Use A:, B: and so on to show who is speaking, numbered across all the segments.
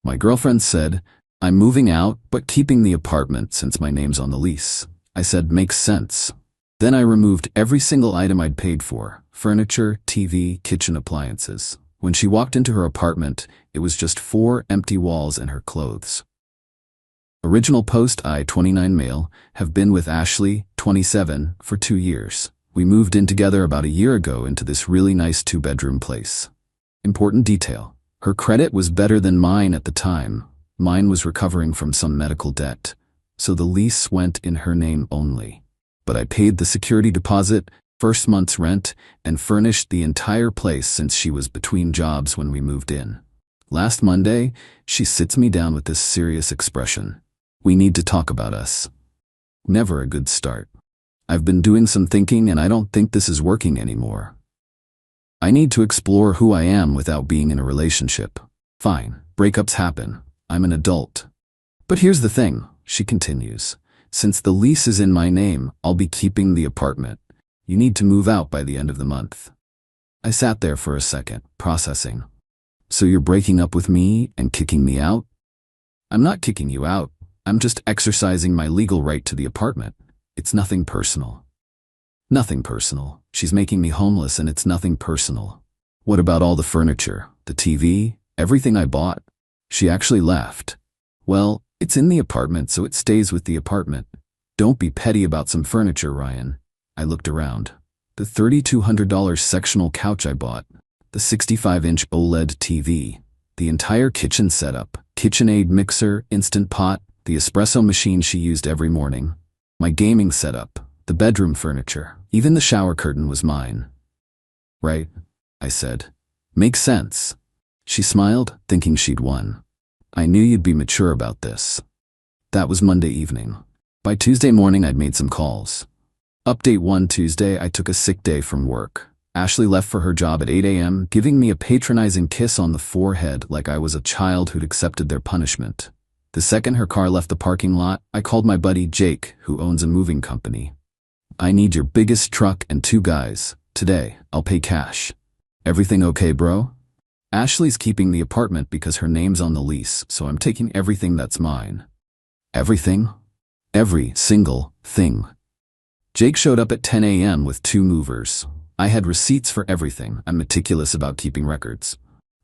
A: My girlfriend said, I'm moving out, but keeping the apartment since my name's on the lease. I said, makes sense. Then I removed every single item I'd paid for: furniture, TV, kitchen appliances. When she walked into her apartment, it was just 4 empty walls and her clothes. Original post: I, 29 male, have been with Ashley, 27, for 2 years. We moved in together about a year ago into this really nice 2-bedroom place. Important detail: her credit was better than mine at the time. Mine was recovering from some medical debt, so the lease went in her name only. But I paid the security deposit, first month's rent, and furnished the entire place since she was between jobs when we moved in. Last Monday, she sits me down with this serious expression: we need to talk about us. Never a good start. I've been doing some thinking and I don't think this is working anymore. I need to explore who I am without being in a relationship. Fine, breakups happen. I'm an adult. But here's the thing, she continues. Since the lease is in my name, I'll be keeping the apartment. You need to move out by the end of the month. I sat there for a second, processing. So you're breaking up with me and kicking me out? I'm not kicking you out. I'm just exercising my legal right to the apartment. It's nothing personal. Nothing personal. She's making me homeless and it's nothing personal. What about all the furniture, the TV, everything I bought? She actually laughed. Well, it's in the apartment, so it stays with the apartment. Don't be petty about some furniture, Ryan. I looked around. The $3,200 sectional couch I bought, the 65-inch OLED TV, the entire kitchen setup, KitchenAid mixer, Instant Pot, the espresso machine she used every morning, my gaming setup, the bedroom furniture, even the shower curtain was mine. Right? I said. Makes sense. She smiled, thinking she'd won. I knew you'd be mature about this. That was Monday evening. By Tuesday morning, I'd made some calls. Update 1: Tuesday, I took a sick day from work. Ashley left for her job at 8 a.m., giving me a patronizing kiss on the forehead like I was a child who'd accepted their punishment. The second her car left the parking lot, I called my buddy Jake, who owns a moving company. I need your biggest truck and 2 guys. Today, I'll pay cash. Everything okay, bro? Ashley's keeping the apartment because her name's on the lease, so I'm taking everything that's mine. Everything? Every single thing. Jake showed up at 10 a.m. with 2 movers. I had receipts for everything. I'm meticulous about keeping records.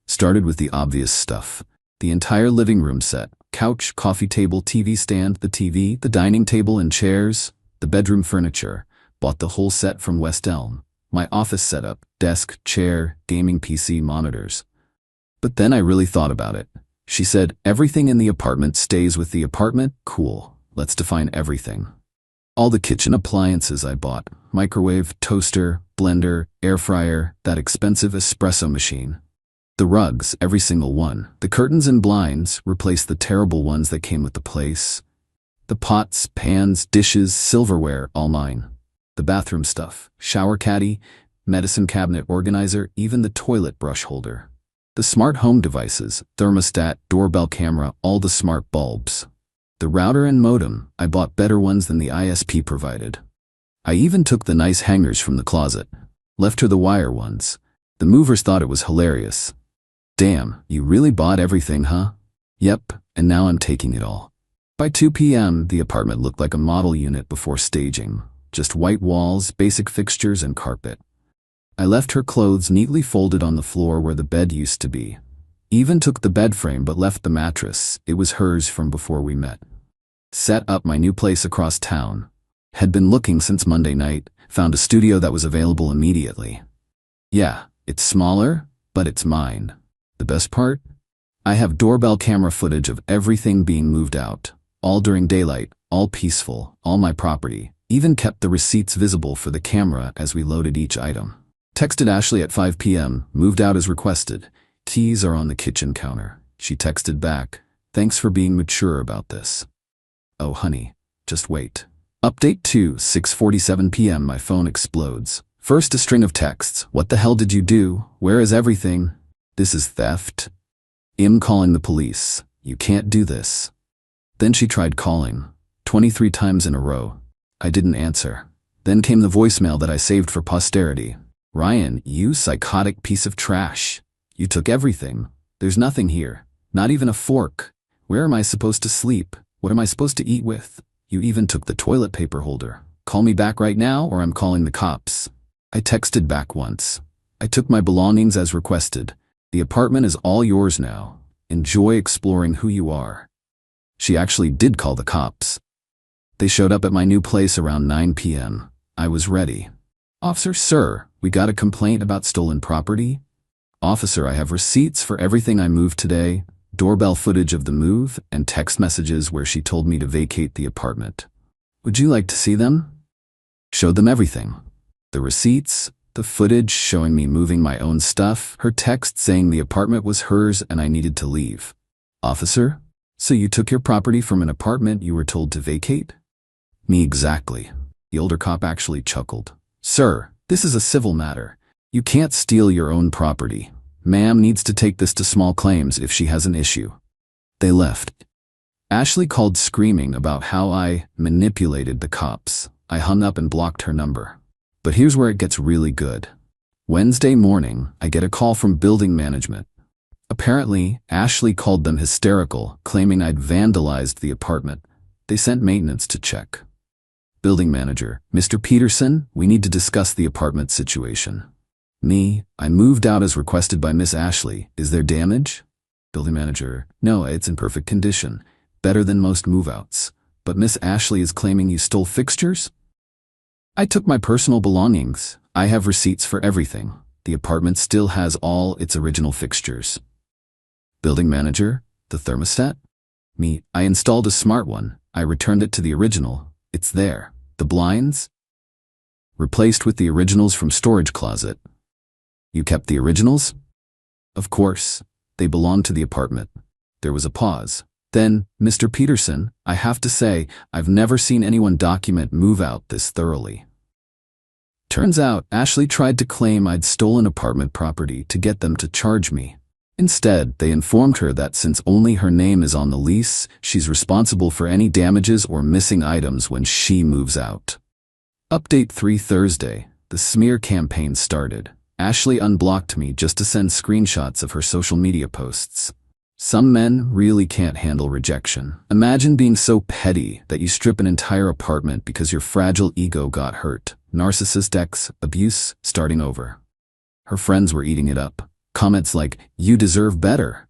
A: Started with the obvious stuff. The entire living room set. Couch, coffee table, TV stand, the TV, the dining table and chairs, the bedroom furniture. Bought the whole set from West Elm. My office setup, desk, chair, gaming PC, monitors. But then I really thought about it. She said, everything in the apartment stays with the apartment? Cool. Let's define everything. All the kitchen appliances I bought: microwave, toaster, blender, air fryer, that expensive espresso machine. The rugs, every single one. The curtains and blinds, replaced the terrible ones that came with the place. The pots, pans, dishes, silverware, all mine. The bathroom stuff, shower caddy, medicine cabinet organizer, even the toilet brush holder. The smart home devices, thermostat, doorbell camera, all the smart bulbs. The router and modem, I bought better ones than the ISP provided. I even took the nice hangers from the closet. Left her the wire ones. The movers thought it was hilarious. Damn, you really bought everything, huh? Yep, and now I'm taking it all. By 2 p.m., the apartment looked like a model unit before staging. Just white walls, basic fixtures, and carpet. I left her clothes neatly folded on the floor where the bed used to be. Even took the bed frame but left the mattress. It was hers from before we met. Set up my new place across town. Had been looking since Monday night, found a studio that was available immediately. Yeah, it's smaller, but it's mine. The best part? I have doorbell camera footage of everything being moved out. All during daylight, all peaceful, all my property. Even kept the receipts visible for the camera as we loaded each item. Texted Ashley at 5 p.m., moved out as requested. Keys are on the kitchen counter. She texted back, thanks for being mature about this. Oh honey, just wait. Update 2, 6:47 p.m. My phone explodes. First a string of texts. What the hell did you do? Where is everything? This is theft. I'm calling the police. You can't do this. Then she tried calling. 23 times in a row. I didn't answer. Then came the voicemail that I saved for posterity. Ryan, you psychotic piece of trash. You took everything. There's nothing here. Not even a fork. Where am I supposed to sleep? What am I supposed to eat with? You even took the toilet paper holder. Call me back right now or I'm calling the cops. I texted back once. I took my belongings as requested. The apartment is all yours now. Enjoy exploring who you are. She actually did call the cops. They showed up at my new place around 9 p.m. I was ready. Officer, sir, we got a complaint about stolen property. Officer, I have receipts for everything I moved today, doorbell footage of the move, and text messages where she told me to vacate the apartment. Would you like to see them? Showed them everything. The receipts, the footage showing me moving my own stuff, her text saying the apartment was hers and I needed to leave. Officer, so you took your property from an apartment you were told to vacate? Me exactly. The older cop actually chuckled. Sir, this is a civil matter. You can't steal your own property. Ma'am needs to take this to small claims if she has an issue. They left. Ashley called screaming about how I manipulated the cops. I hung up and blocked her number. But here's where it gets really good. Wednesday morning, I get a call from building management. Apparently, Ashley called them hysterical, claiming I'd vandalized the apartment. They sent maintenance to check. Building manager, Mr. Peterson, we need to discuss the apartment situation. Me, I moved out as requested by Miss Ashley. Is there damage? Building manager, no, it's in perfect condition. Better than most move-outs. But Miss Ashley is claiming you stole fixtures? I took my personal belongings. I have receipts for everything. The apartment still has all its original fixtures. Building manager, the thermostat? Me, I installed a smart one. I returned it to the original. It's there. The blinds? Replaced with the originals from storage closet. You kept the originals? Of course. They belonged to the apartment. There was a pause. Then, Mr. Peterson, I have to say, I've never seen anyone document move out this thoroughly. Turns out, Ashley tried to claim I'd stolen apartment property to get them to charge me. Instead, they informed her that since only her name is on the lease, she's responsible for any damages or missing items when she moves out. Update 3 Thursday. The smear campaign started. Ashley unblocked me just to send screenshots of her social media posts. Some men really can't handle rejection. Imagine being so petty that you strip an entire apartment because your fragile ego got hurt. Narcissist X, abuse, starting over. Her friends were eating it up. Comments like, you deserve better.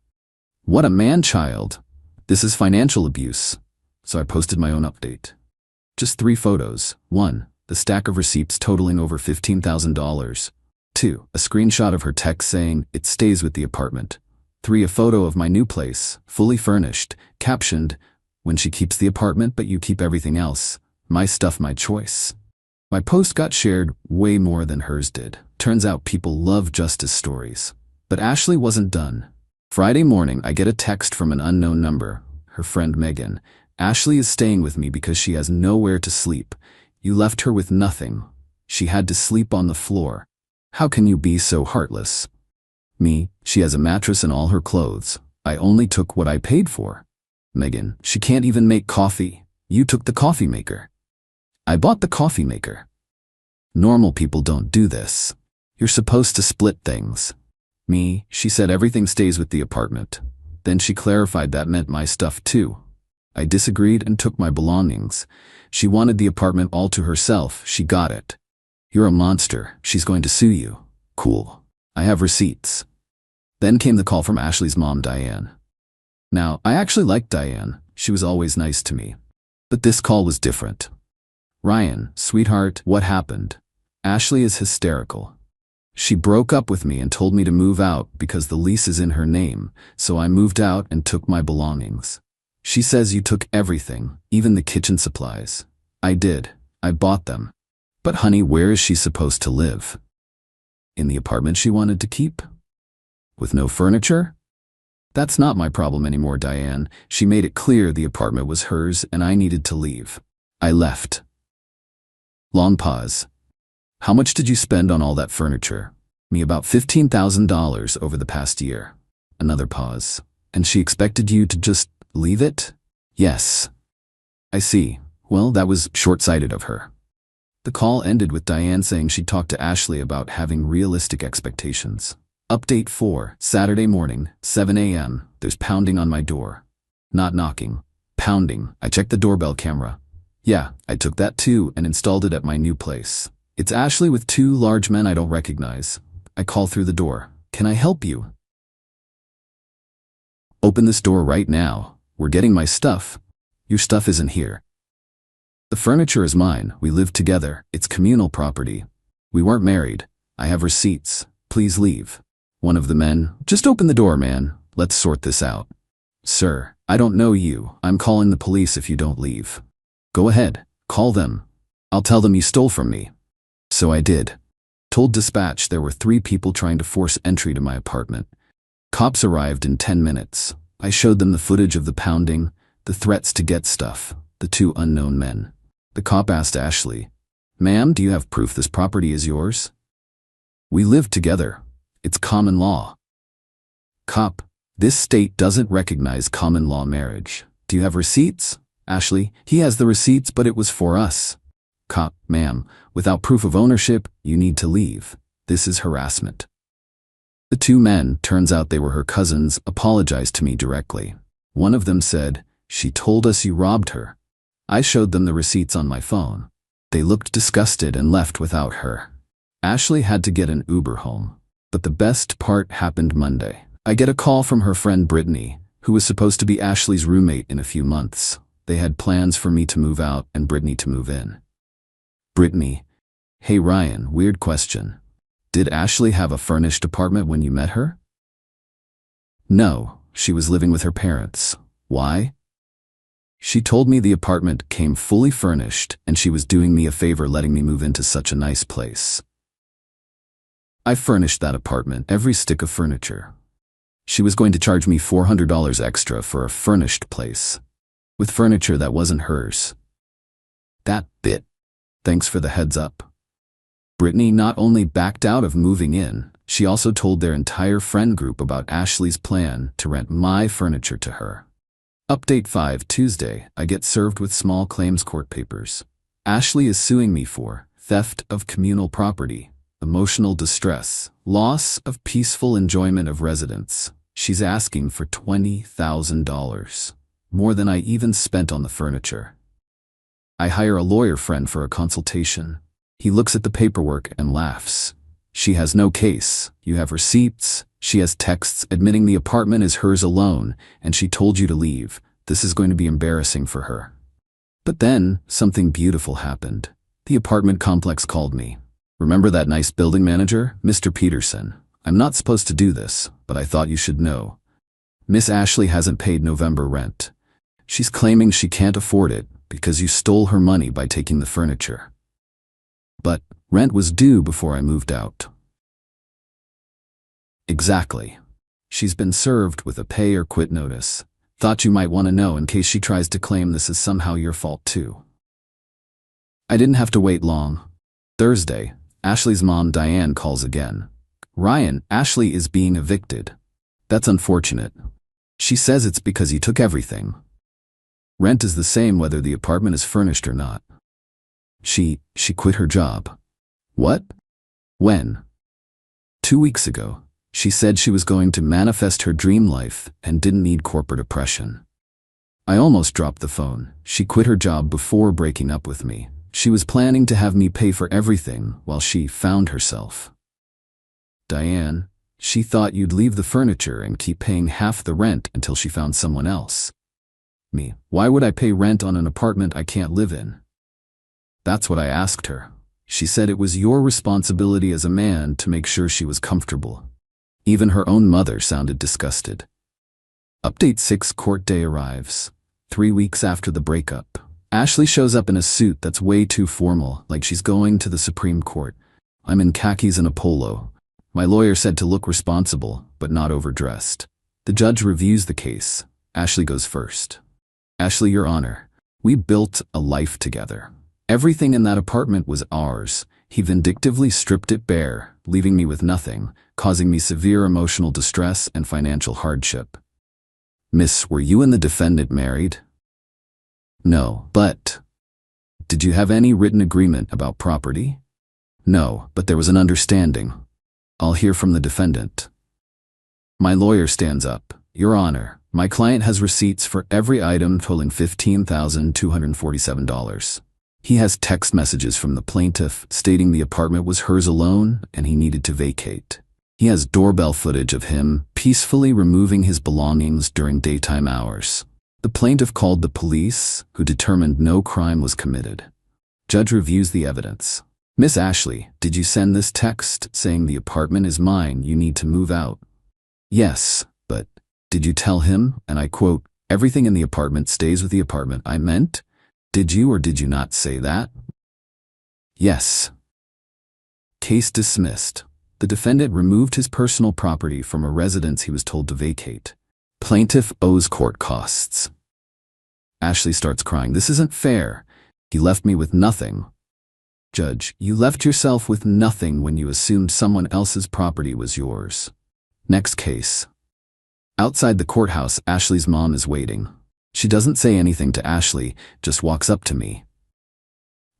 A: What a man-child. This is financial abuse. So I posted my own update. Just 3 photos. 1. The stack of receipts totaling over $15,000. 2. A screenshot of her text saying, it stays with the apartment. 3. A photo of my new place, fully furnished, captioned, when she keeps the apartment but you keep everything else. My stuff, my choice. My post got shared way more than hers did. Turns out people love justice stories. But Ashley wasn't done. Friday morning, I get a text from an unknown number, her friend Megan. Ashley is staying with me because she has nowhere to sleep. You left her with nothing. She had to sleep on the floor. How can you be so heartless? Me, she has a mattress and all her clothes. I only took what I paid for. Megan, she can't even make coffee. You took the coffee maker. I bought the coffee maker. Normal people don't do this. You're supposed to split things. Me, she said everything stays with the apartment. Then she clarified that meant my stuff too. I disagreed and took my belongings. She wanted the apartment all to herself. She got it. You're a monster. She's going to sue you. Cool. I have receipts. Then came the call from Ashley's mom, Diane. Now, I actually liked Diane. She was always nice to me. But this call was different. Ryan, sweetheart, what happened? Ashley is hysterical. She broke up with me and told me to move out because the lease is in her name, so I moved out and took my belongings. She says you took everything, even the kitchen supplies. I did. I bought them. But honey, where is she supposed to live? In the apartment she wanted to keep? With no furniture? That's not my problem anymore, Diane. She made it clear the apartment was hers and I needed to leave. I left. Long pause. How much did you spend on all that furniture? Me, about $15,000 over the past year. Another pause. And she expected you to just leave it? Yes. I see. Well, that was short-sighted of her. The call ended with Diane saying she talked to Ashley about having realistic expectations. Update 4, Saturday morning, 7 a.m. There's pounding on my door. Not knocking. Pounding. I checked the doorbell camera. Yeah, I took that too and installed it at my new place. It's Ashley with two large men I don't recognize. I call through the door. Can I help you? Open this door right now. We're getting my stuff. Your stuff isn't here. The furniture is mine. We live together. It's communal property. We weren't married. I have receipts. Please leave. One of the men, just open the door, man. Let's sort this out. Sir, I don't know you. I'm calling the police if you don't leave. Go ahead. Call them. I'll tell them you stole from me. So I did. Told dispatch there were 3 people trying to force entry to my apartment. Cops arrived in 10 minutes. I showed them the footage of the pounding, the threats to get stuff, the 2 unknown men. The cop asked Ashley, "Ma'am, do you have proof this property is yours?" "We live together. It's common law." Cop, "This state doesn't recognize common law marriage. Do you have receipts?" Ashley, "He has the receipts, but it was for us." Cop, "Ma'am, without proof of ownership, you need to leave. This is harassment." The 2 men, turns out they were her cousins, apologized to me directly. One of them said, "She told us you robbed her." I showed them the receipts on my phone. They looked disgusted and left without her. Ashley had to get an Uber home. But the best part happened Monday. I get a call from her friend Brittany, who was supposed to be Ashley's roommate in a few months. They had plans for me to move out and Brittany to move in. Brittany, "Hey Ryan, weird question. Did Ashley have a furnished apartment when you met her?" "No, she was living with her parents. Why?" "She told me the apartment came fully furnished and she was doing me a favor letting me move into such a nice place. I furnished that apartment, every stick of furniture. She was going to charge me $400 extra for a furnished place, with furniture that wasn't hers. That bit. Thanks for the heads up." Brittany not only backed out of moving in, she also told their entire friend group about Ashley's plan to rent my furniture to her. Update 5, Tuesday, I get served with small claims court papers. Ashley is suing me for theft of communal property, emotional distress, loss of peaceful enjoyment of residence. She's asking for $20,000, more than I even spent on the furniture. I hire a lawyer friend for a consultation. He looks at the paperwork and laughs. "She has no case. You have receipts. She has texts admitting the apartment is hers alone, and she told you to leave. This is going to be embarrassing for her." But then, something beautiful happened. The apartment complex called me. "Remember that nice building manager, Mr. Peterson? I'm not supposed to do this, but I thought you should know. Miss Ashley hasn't paid November rent. She's claiming she can't afford it because you stole her money by taking the furniture. But rent was due before I moved out." Exactly. She's been served with a pay or quit notice. Thought you might want to know in case she tries to claim this is somehow your fault too. I didn't have to wait long. Thursday, Ashley's mom Diane calls again. "Ryan, Ashley is being evicted. That's unfortunate. She says it's because you took everything. Rent is the same whether the apartment is furnished or not. She quit her job." "What? When?" "2 weeks ago. She said she was going to manifest her dream life and didn't need corporate oppression." I almost dropped the phone. She quit her job before breaking up with me. She was planning to have me pay for everything while she found herself. "Diane, she thought you'd leave the furniture and keep paying half the rent until she found someone else." Me, "Why would I pay rent on an apartment I can't live in?" That's what I asked her. She said it was your responsibility as a man to make sure she was comfortable. Even her own mother sounded disgusted. Update 6, court day arrives. 3 weeks after the breakup. Ashley shows up in a suit that's way too formal, like she's going to the Supreme Court. I'm in khakis and a polo. My lawyer said to look responsible, but not overdressed. The judge reviews the case. Ashley goes first. "Ashley, Your Honor, we built a life together. Everything in that apartment was ours. He vindictively stripped it bare, leaving me with nothing, causing me severe emotional distress and financial hardship." "Miss, were you and the defendant married?" "No, but..." "Did you have any written agreement about property?" "No, but there was an understanding." "I'll hear from the defendant." My lawyer stands up. Your Honor, my client has receipts for every item totaling $15,247. He has text messages from the plaintiff stating the apartment was hers alone and he needed to vacate. He has doorbell footage of him peacefully removing his belongings during daytime hours. The plaintiff called the police, who determined no crime was committed. Judge reviews the evidence. Miss Ashley, did you send this text saying the apartment is mine, you need to move out? Yes, but did you tell him, and I quote, everything in the apartment stays with the apartment I meant? Did you or did you not say that? Yes. Case dismissed. The defendant removed his personal property from a residence he was told to vacate. Plaintiff owes court costs. Ashley starts crying. This isn't fair. He left me with nothing. Judge, you left yourself with nothing when you assumed someone else's property was yours. Next case. Outside the courthouse, Ashley's mom is waiting. She doesn't say anything to Ashley, just walks up to me.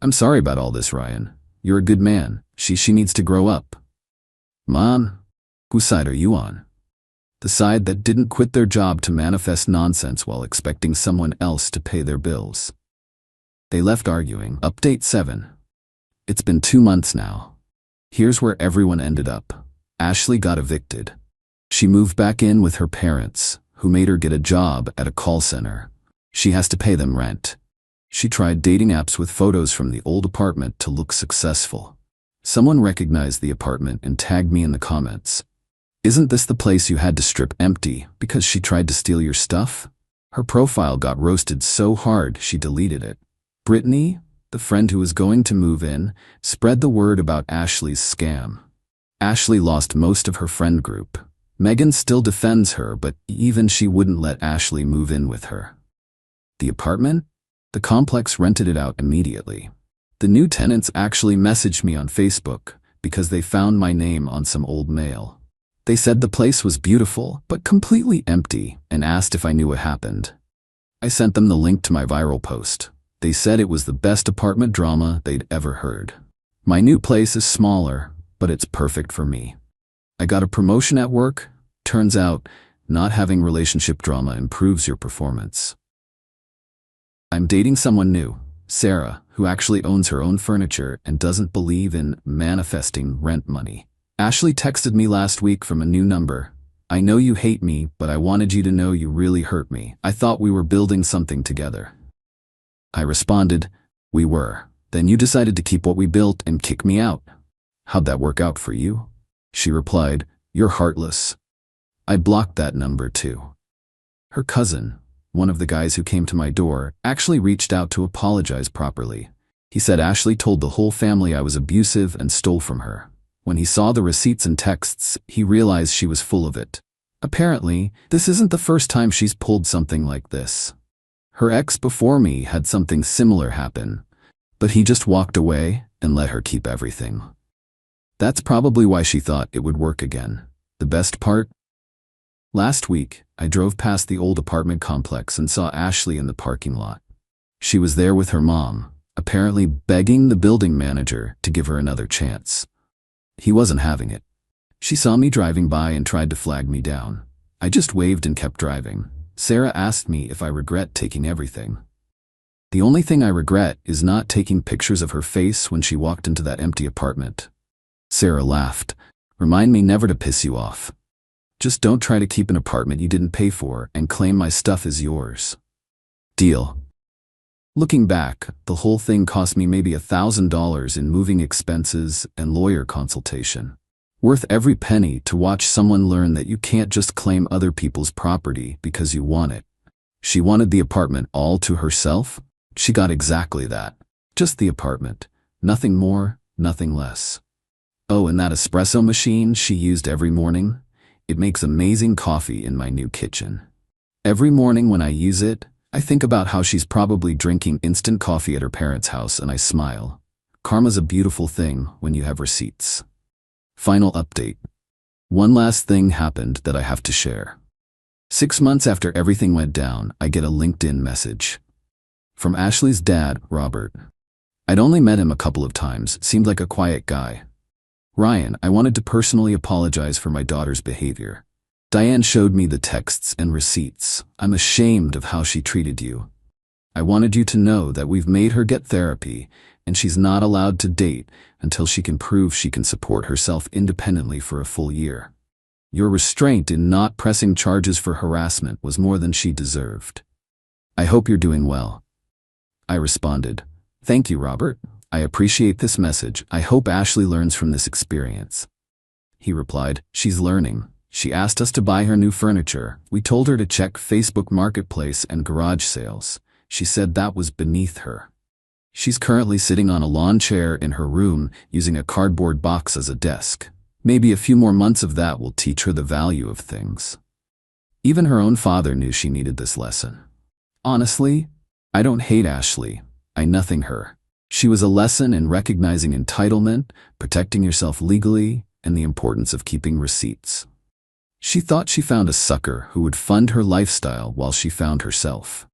A: I'm sorry about all this, Ryan. You're a good man. She needs to grow up. Mom, whose side are you on? The side that didn't quit their job to manifest nonsense while expecting someone else to pay their bills. They left arguing. Update 7. It's been 2 months now. Here's where everyone ended up. Ashley got evicted. She moved back in with her parents, who made her get a job at a call center. She has to pay them rent. She tried dating apps with photos from the old apartment to look successful. Someone recognized the apartment and tagged me in the comments. Isn't this the place you had to strip empty because she tried to steal your stuff? Her profile got roasted so hard she deleted it. Brittany, the friend who was going to move in, spread the word about Ashley's scam. Ashley lost most of her friend group. Megan still defends her, but even she wouldn't let Ashley move in with her. The apartment? The complex rented it out immediately. The new tenants actually messaged me on Facebook because they found my name on some old mail. They said the place was beautiful, but completely empty, and asked if I knew what happened. I sent them the link to my viral post. They said it was the best apartment drama they'd ever heard. My new place is smaller, but it's perfect for me. I got a promotion at work. Turns out, not having relationship drama improves your performance. I'm dating someone new, Sarah, who actually owns her own furniture and doesn't believe in manifesting rent money. Ashley texted me last week from a new number. I know you hate me, but I wanted you to know you really hurt me. I thought we were building something together. I responded, we were. Then you decided to keep what we built and kick me out. How'd that work out for you? She replied, you're heartless. I blocked that number too. Her cousin, one of the guys who came to my door, actually reached out to apologize properly. He said Ashley told the whole family I was abusive and stole from her. When he saw the receipts and texts, he realized she was full of it. Apparently, this isn't the first time she's pulled something like this. Her ex before me had something similar happen, but he just walked away and let her keep everything. That's probably why she thought it would work again. The best part? Last week, I drove past the old apartment complex and saw Ashley in the parking lot. She was there with her mom, apparently begging the building manager to give her another chance. He wasn't having it. She saw me driving by and tried to flag me down. I just waved and kept driving. Sarah asked me if I regret taking everything. The only thing I regret is not taking pictures of her face when she walked into that empty apartment. Sarah laughed. Remind me never to piss you off. Just don't try to keep an apartment you didn't pay for and claim my stuff is yours. Deal. Looking back, the whole thing cost me maybe $1,000 in moving expenses and lawyer consultation. Worth every penny to watch someone learn that you can't just claim other people's property because you want it. She wanted the apartment all to herself. She got exactly that. Just the apartment. Nothing more, nothing less. Oh, and that espresso machine she used every morning? It makes amazing coffee in my new kitchen. Every morning when I use it, I think about how she's probably drinking instant coffee at her parents' house and I smile. Karma's a beautiful thing when you have receipts. Final update. One last thing happened that I have to share. 6 months after everything went down, I get a LinkedIn message. From Ashley's dad, Robert. I'd only met him a couple of times, seemed like a quiet guy. Ryan, I wanted to personally apologize for my daughter's behavior. Diane showed me the texts and receipts. I'm ashamed of how she treated you. I wanted you to know that we've made her get therapy, and she's not allowed to date until she can prove she can support herself independently for a full year. Your restraint in not pressing charges for harassment was more than she deserved. I hope you're doing well. I responded, Thank you, Robert. I appreciate this message. I hope Ashley learns from this experience. He replied, She's learning. She asked us to buy her new furniture. We told her to check Facebook Marketplace and garage sales. She said that was beneath her. She's currently sitting on a lawn chair in her room using a cardboard box as a desk. Maybe a few more months of that will teach her the value of things. Even her own father knew she needed this lesson. Honestly, I don't hate Ashley. I nothing her. She was a lesson in recognizing entitlement, protecting yourself legally, and the importance of keeping receipts. She thought she found a sucker who would fund her lifestyle while she found herself.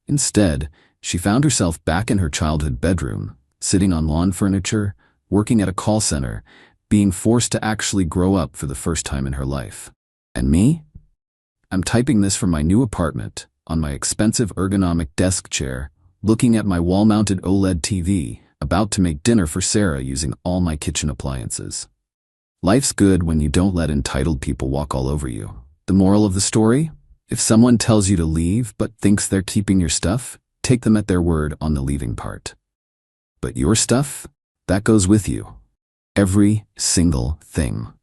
A: Instead, she found herself back in her childhood bedroom, sitting on lawn furniture, working at a call center, being forced to actually grow up for the first time in her life. And me? I'm typing this from my new apartment, on my expensive ergonomic desk chair, looking at my wall-mounted OLED TV, about to make dinner for Sarah using all my kitchen appliances. Life's good when you don't let entitled people walk all over you. The moral of the story? If someone tells you to leave but thinks they're keeping your stuff, take them at their word on the leaving part. But your stuff? That goes with you. Every single thing.